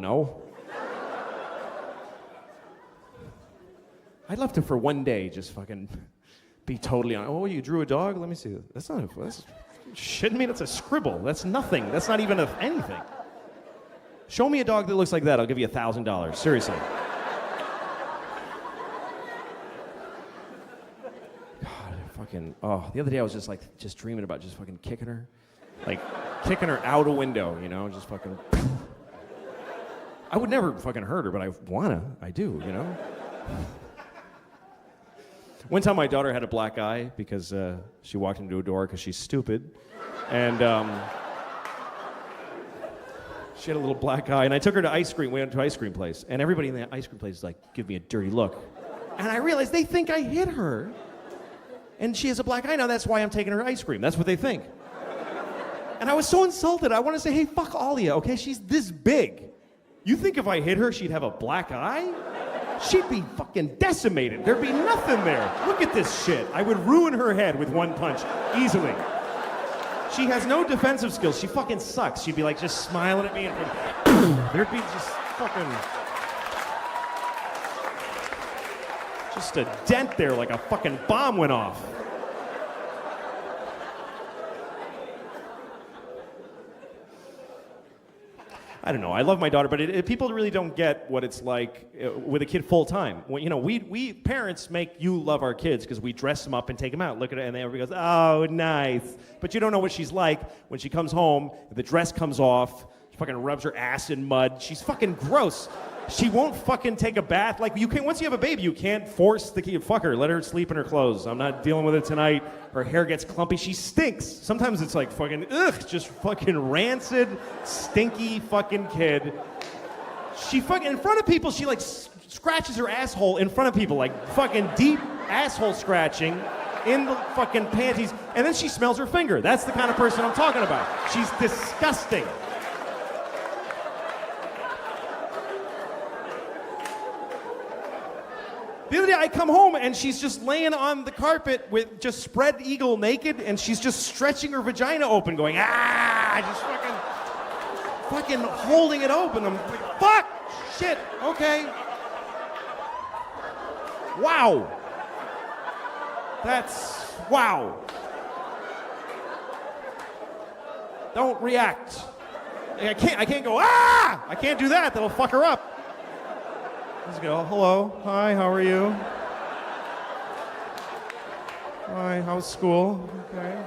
know. I'd love to, for one day, just fucking be totally on. Oh, you drew a dog? Let me see. That's shitting me? That's a scribble. That's nothing. That's not even anything. Show me a dog that looks like that. I'll give you $1,000. Seriously. God, fucking. Oh, the other day I was just dreaming about just fucking kicking her, kicking her out a window. You know, just fucking. I would never fucking hurt her, but I do. You know. One time my daughter had a black eye because she walked into a door because she's stupid. And she had a little black eye. And I took her to ice cream. We went to an ice cream place. And everybody in the ice cream place is like, give me a dirty look. And I realized they think I hit her. And she has a black eye now. That's why I'm taking her ice cream. That's what they think. And I was so insulted. I want to say, hey, fuck all of you, okay? She's this big. You think if I hit her, she'd have a black eye? She'd be fucking decimated. There'd be nothing there. Look at this shit. I would ruin her head with one punch, easily. She has no defensive skills. She fucking sucks. She'd be like just smiling at me and there'd be just fucking... just a dent there like a fucking bomb went off. I don't know. I love my daughter, but people really don't get what it's like with a kid full time. When, you know, we parents make you love our kids because we dress them up and take them out. Look at it, and everybody goes, "Oh, nice." But you don't know what she's like when she comes home. The dress comes off. She fucking rubs her ass in mud. She's fucking gross. She won't fucking take a bath. Like, you can't, once you have a baby, you can't force the kid. Fuck her. Let her sleep in her clothes. I'm not dealing with it tonight. Her hair gets clumpy. She stinks. Sometimes it's like fucking, just fucking rancid, stinky fucking kid. She fucking, in front of people, she like scratches her asshole in front of people. Like fucking deep asshole scratching in the fucking panties. And then she smells her finger. That's the kind of person I'm talking about. She's disgusting. The other day I come home and she's just laying on the carpet with just spread eagle naked and she's just stretching her vagina open going, just fucking holding it open. I'm like, fuck, shit, okay. Wow. That's, wow. Don't react. I can't go, I can't do that, that'll fuck her up. Let's go. Hello. Hi, how are you? Hi, how's school? Okay.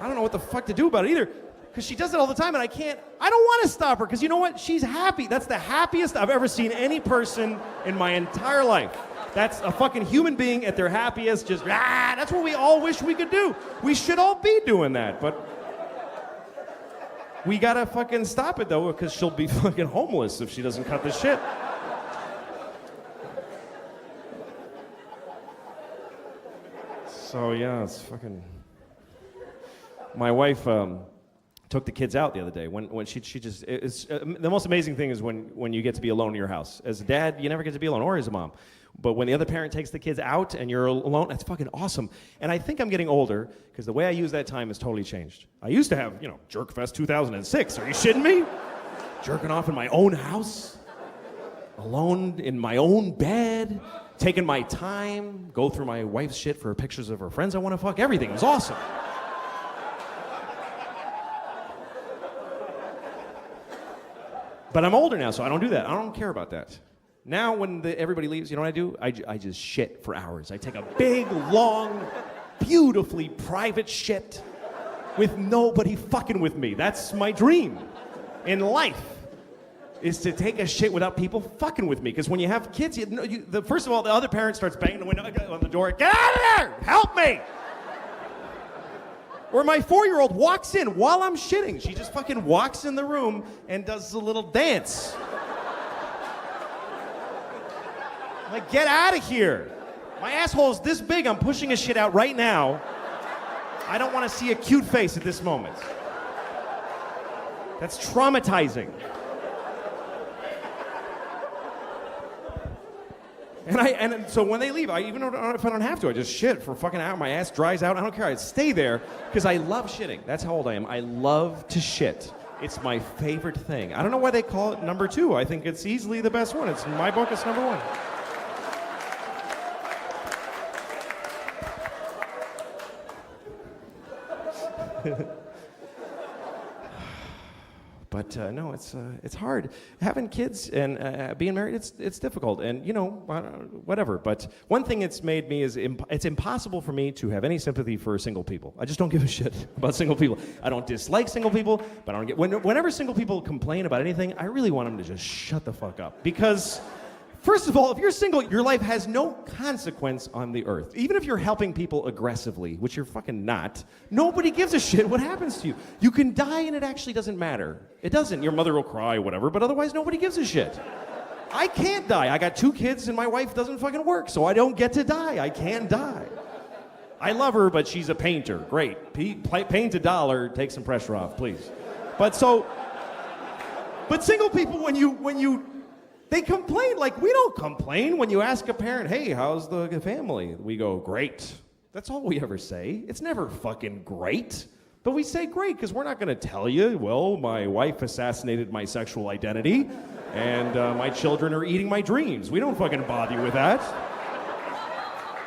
I don't know what the fuck to do about it either. Because she does it all the time and I don't want to stop her because you know what? She's happy. That's the happiest I've ever seen any person in my entire life. That's a fucking human being at their happiest, just, that's what we all wish we could do. We should all be doing that, but we gotta fucking stop it though, because she'll be fucking homeless if she doesn't cut this shit. So yeah, it's fucking... My wife took the kids out the other day. When she just... It's, the most amazing thing is when you get to be alone in your house. As a dad, you never get to be alone, or as a mom. But when the other parent takes the kids out and you're alone, that's fucking awesome. And I think I'm getting older because the way I use that time has totally changed. I used to have, Jerkfest 2006. Are you shitting me? Jerking off in my own house, alone in my own bed, taking my time, go through my wife's shit for pictures of her friends I want to fuck, everything. It was awesome. But I'm older now, so I don't do that. I don't care about that. Now, when everybody leaves, you know what I do? I just shit for hours. I take a big, long, beautifully private shit with nobody fucking with me. That's my dream in life, is to take a shit without people fucking with me. Because when you have kids, first of all, the other parent starts banging the window on the door. Get out of there! Help me! Or my 4-year-old walks in while I'm shitting. She just fucking walks in the room and does a little dance. Like, get out of here. My asshole is this big, I'm pushing a shit out right now. I don't want to see a cute face at this moment. That's traumatizing. And so when they leave, even if I don't have to, I just shit for fucking hour. My ass dries out. I don't care. I stay there because I love shitting. That's how old I am. I love to shit. It's my favorite thing. I don't know why they call it number 2. I think it's easily the best one. It's in my book. It's number 1. But no, it's hard. Having kids and being married, it's difficult. And, you know, whatever. But one thing it's made me is it's impossible for me to have any sympathy for single people. I just don't give a shit about single people. I don't dislike single people, but I don't get... Whenever single people complain about anything, I really want them to just shut the fuck up. Because... First of all, if you're single, your life has no consequence on the earth. Even if you're helping people aggressively, which you're fucking not, nobody gives a shit what happens to you. You can die and it actually doesn't matter. It doesn't. Your mother will cry, whatever, but otherwise nobody gives a shit. I can't die. I got 2 kids and my wife doesn't fucking work, so I don't get to die. I can't die. I love her, but she's a painter. Great. Paint $1, take some pressure off, please. But single people, when you they complain like we don't complain. When you ask a parent, hey, how's the family? We go, great. That's all we ever say. It's never fucking great. But we say great because we're not going to tell you, well, my wife assassinated my sexual identity and my children are eating my dreams. We don't fucking bother you with that.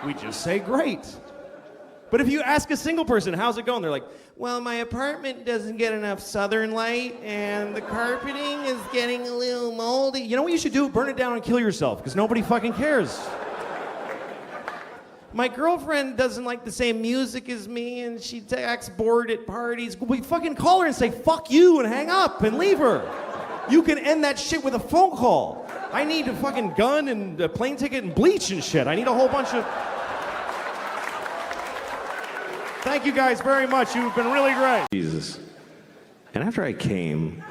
We just say great. But if you ask a single person, how's it going? They're like, well, my apartment doesn't get enough southern light, and the carpeting is getting a little moldy. You know what you should do? Burn it down and kill yourself, because nobody fucking cares. My girlfriend doesn't like the same music as me, and she acts bored at parties. We fucking call her and say, fuck you, and hang up, and leave her. You can end that shit with a phone call. I need a fucking gun and a plane ticket and bleach and shit. I need a whole bunch of... Thank you guys very much. You've been really great. Jesus. And after I came,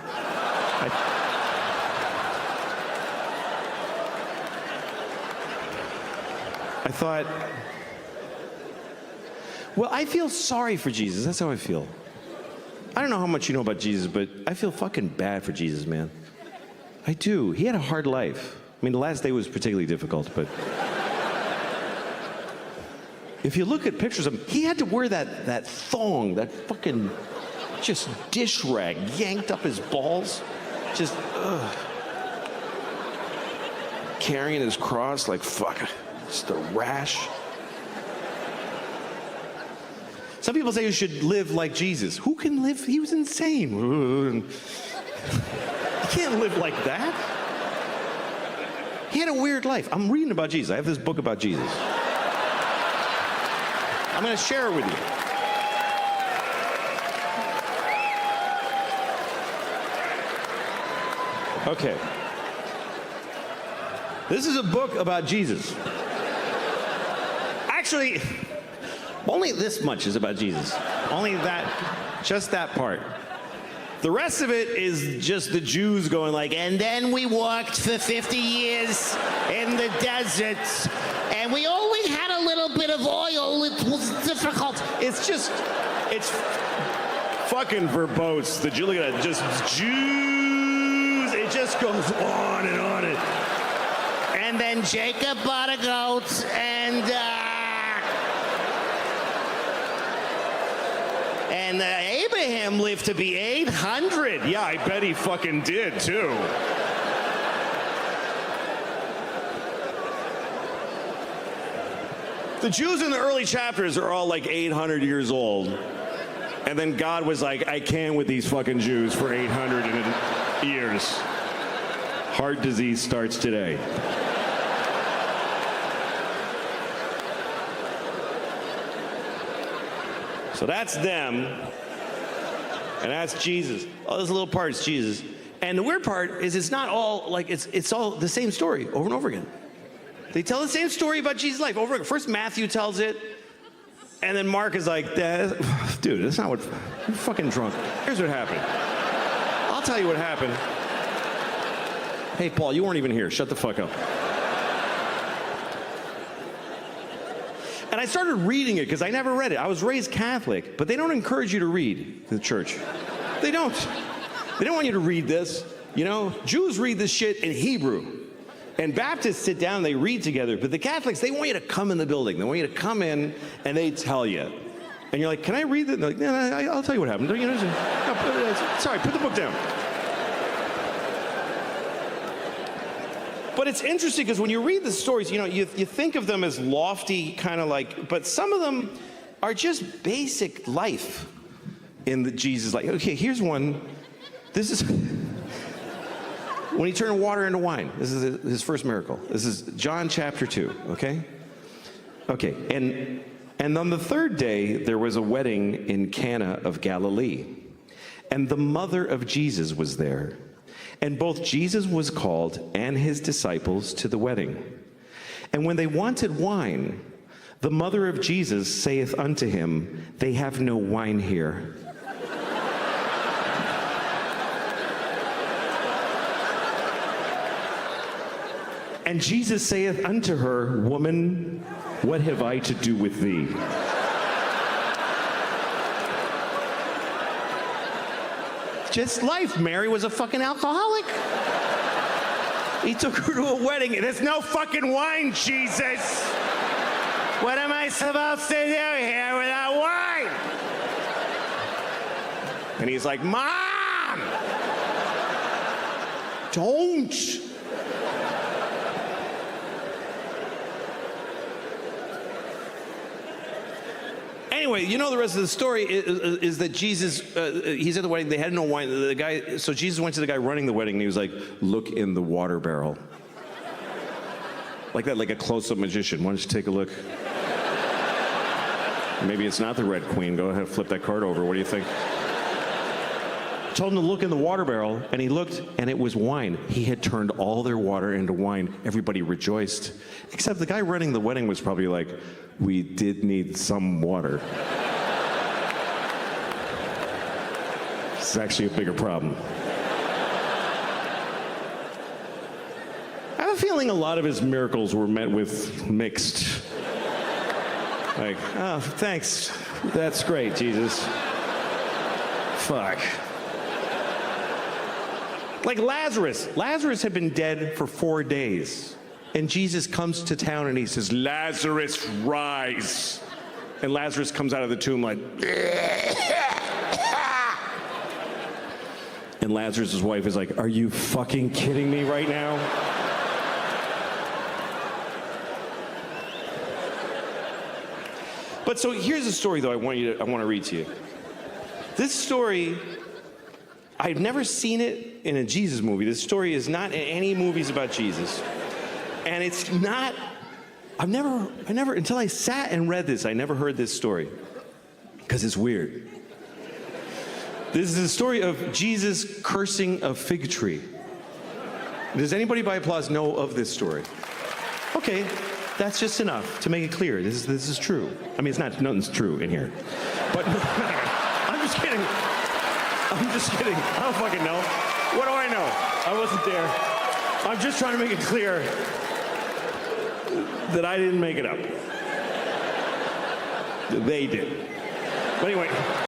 I thought, well, I feel sorry for Jesus. That's how I feel. I don't know how much you know about Jesus, but I feel fucking bad for Jesus, man. I do. He had a hard life. I mean, the last day was particularly difficult, but... If you look at pictures of him, he had to wear that thong, that fucking just dish rag yanked up his balls. Just, carrying his cross like, fuck, just a rash. Some people say you should live like Jesus. Who can live? He was insane. You can't live like that. He had a weird life. I'm reading about Jesus. I have this book about Jesus. I'm going to share it with you. Okay. This is a book about Jesus. Actually, only this much is about Jesus. Only that, just that part. The rest of it is just the Jews going like, and then we walked for 50 years in the desert, and we only had a little bit of oil. It was difficult. It's fucking verbose. Look at that, just Jews. It just goes on and on. And then Jacob bought a goat, and Abraham lived to be 800. Yeah, I bet he fucking did, too. The Jews in the early chapters are all like 800 years old. And then God was like, I can with these fucking Jews for 800 years. Heart disease starts today. So that's them, and that's Jesus. All those little parts, Jesus. And the weird part is it's not all, like, it's all the same story over and over again. They tell the same story about Jesus' life over again. First Matthew tells it, and then Mark is like, dude, that's not what, you're fucking drunk. Here's what happened. I'll tell you what happened. Hey, Paul, you weren't even here. Shut the fuck up. And I started reading it because I never read it. I was raised Catholic, but they don't encourage you to read in the church. They don't. They don't want you to read this. You know, Jews read this shit in Hebrew. And Baptists sit down and they read together, but the Catholics, they want you to come in the building. They want you to come in and they tell you. And you're like, can I read that? They're like, no, I'll tell you what happened. You know, sorry, put the book down. But it's interesting because when you read the stories, you know, you think of them as lofty, kind of like, but some of them are just basic life in the Jesus life. Okay, here's one. This is when he turned water into wine. This is his first miracle. This is John chapter 2, okay? Okay, and on the third day, there was a wedding in Cana of Galilee, and the mother of Jesus was there. And both Jesus was called and his disciples to the wedding. And when they wanted wine, the mother of Jesus saith unto him, they have no wine here. And Jesus saith unto her, woman, what have I to do with thee? Just life. Mary was a fucking alcoholic. He took her to a wedding, and there's no fucking wine, Jesus. What am I supposed to do here without wine? And he's like, Mom! Don't! Anyway, you know the rest of the story is that Jesus, he's at the wedding, they had no wine. The guy, so Jesus went to the guy running the wedding, and he was like, look in the water barrel. Like that, like a close-up magician. Why don't you take a look? Maybe it's not the Red Queen. Go ahead, flip that card over. What do you think? Told him to look in the water barrel, and he looked, and it was wine. He had turned all their water into wine. Everybody rejoiced. Except the guy running the wedding was probably like, we did need some water. This is actually a bigger problem. I have a feeling a lot of his miracles were met with mixed. Like, oh, thanks. That's great, Jesus. Fuck. Like Lazarus. Lazarus had been dead for 4 days. And Jesus comes to town and he says, Lazarus, rise. And Lazarus comes out of the tomb like, and Lazarus' wife is like, are you fucking kidding me right now? But so here's a story though I want to read to you. This story, I've never seen it in a Jesus movie. This story is not in any movies about Jesus. And it's not, I never, until I sat and read this, I never heard this story. Because it's weird. This is the story of Jesus cursing a fig tree. Does anybody by applause know of this story? Okay, that's just enough to make it clear. This is true. I mean, it's not, nothing's true in here. But I'm just kidding. I'm just kidding. I don't fucking know. What do I know? I wasn't there. I'm just trying to make it clear that I didn't make it up. They did. But anyway.